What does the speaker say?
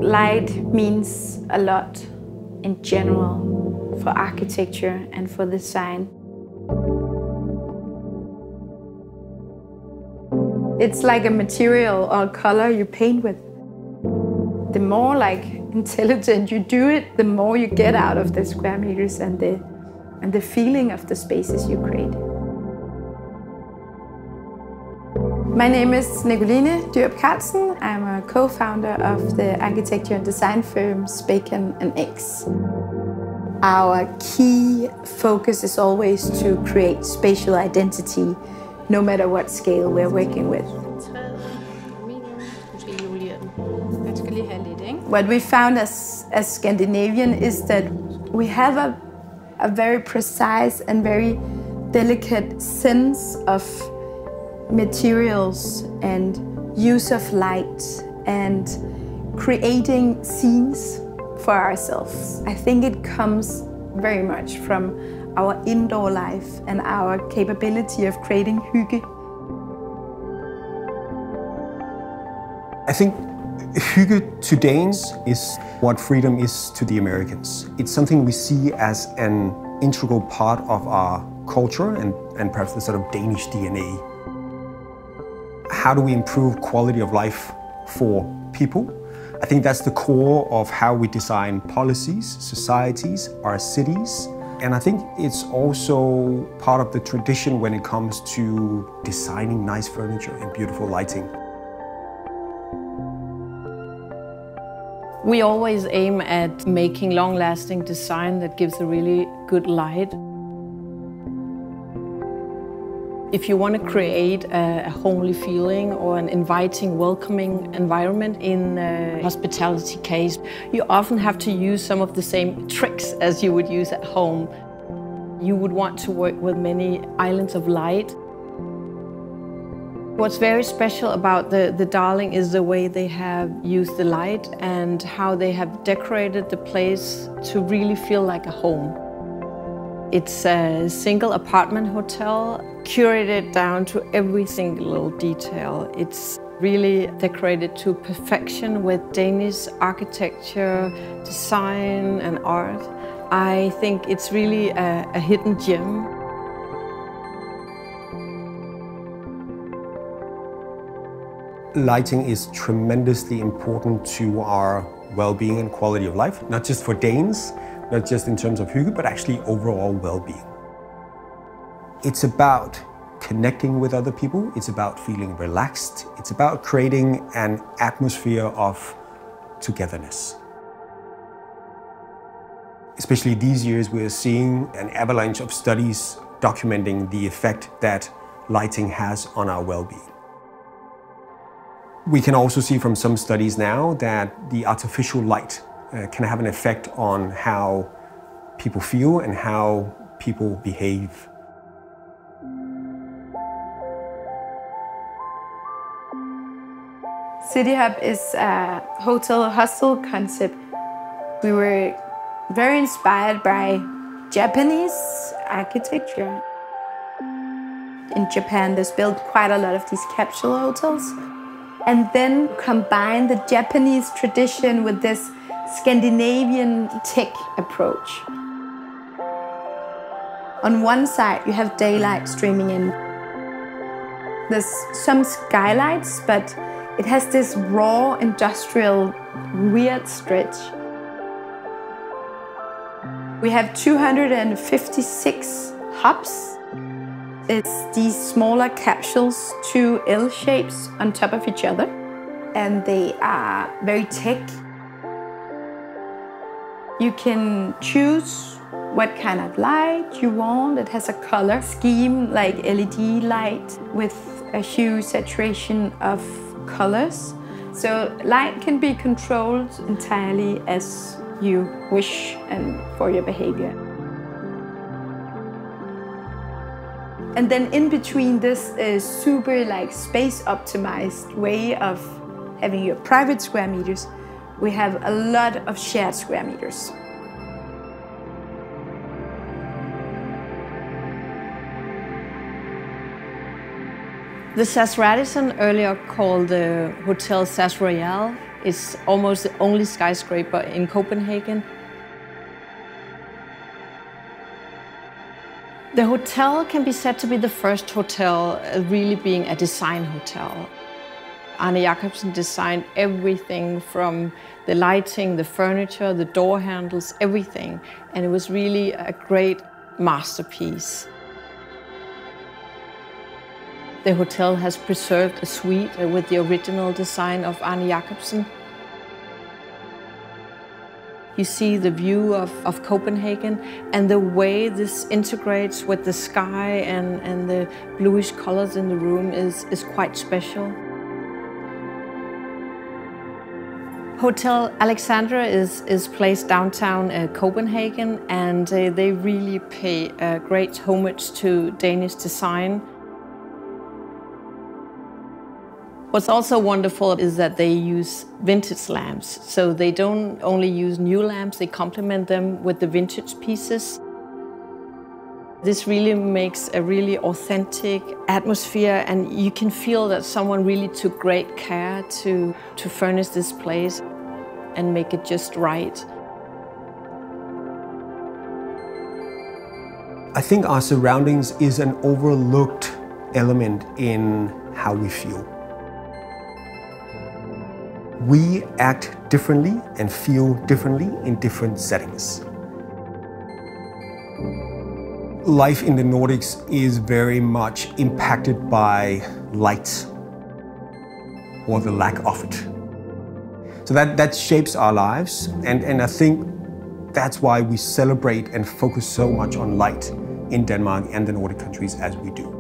light means a lot in general for architecture and for design. It's like a material or a color you paint with. The more intelligent you do it, the more you get out of the square meters and the feeling of the spaces you create. My name is Nicoline Dyrup Carlsen. I'm a co-founder of the architecture and design firm Bacon & Eggs. Our key focus is always to create spatial identity, no matter what scale we're working with. What we found as Scandinavian is that we have a very precise and very delicate sense of materials and use of light and creating scenes for ourselves. I think it comes very much from our indoor life and our capability of creating hygge. I think hygge to Danes is what freedom is to the Americans. It's something we see as an integral part of our culture and perhaps the sort of Danish DNA. How do we improve quality of life for people? I think that's the core of how we design policies, societies, our cities. And I think it's also part of the tradition when it comes to designing nice furniture and beautiful lighting. We always aim at making long-lasting design that gives a really good light. If you want to create a homely feeling or an inviting, welcoming environment in a hospitality case, you often have to use some of the same tricks as you would use at home. You would want to work with many islands of light. What's very special about the Darling is the way they have used the light and how they have decorated the place to really feel like a home. It's a single apartment hotel, curated down to every single little detail. It's really decorated to perfection with Danish architecture, design and art. I think it's really a hidden gem. Lighting is tremendously important to our well-being and quality of life, not just for Danes, not just in terms of hygge, but actually overall well-being. It's about connecting with other people, it's about feeling relaxed, it's about creating an atmosphere of togetherness. Especially these years, we're seeing an avalanche of studies documenting the effect that lighting has on our well-being. We can also see from some studies now that the artificial light can have an effect on how people feel and how people behave. City Hub is a hotel-hostel concept. We were very inspired by Japanese architecture. In Japan, there's built quite a lot of these capsule hotels. And then combine the Japanese tradition with this Scandinavian tech approach. On one side, you have daylight streaming in. There's some skylights, but it has this raw, industrial, weird stretch. We have 256 hubs. It's these smaller capsules, two L shapes on top of each other. And they are very tech. You can choose what kind of light you want. It has a color scheme like LED light with a hue saturation of colors. So light can be controlled entirely as you wish and for your behavior. And then in between this super space optimized way of having your private square meters, we have a lot of shared square meters. The SAS Radisson, earlier called the Hotel SAS Royale, It's almost the only skyscraper in Copenhagen. The hotel can be said to be the first hotel really being a design hotel. Arne Jacobsen designed everything from the lighting, the furniture, the door handles, everything. And it was really a great masterpiece. The hotel has preserved a suite with the original design of Arne Jacobsen. You see the view of Copenhagen and the way this integrates with the sky and the bluish colors in the room is quite special. Hotel Alexandra is placed downtown Copenhagen, and they really pay great homage to Danish design. What's also wonderful is that they use vintage lamps. So they don't only use new lamps, they complement them with the vintage pieces. This really makes a really authentic atmosphere, and you can feel that someone really took great care to furnish this place and make it just right. I think our surroundings is an overlooked element in how we feel. We act differently and feel differently in different settings. Life in the Nordics is very much impacted by light or the lack of it. So that shapes our lives, and I think that's why we celebrate and focus so much on light in Denmark and the Nordic countries as we do.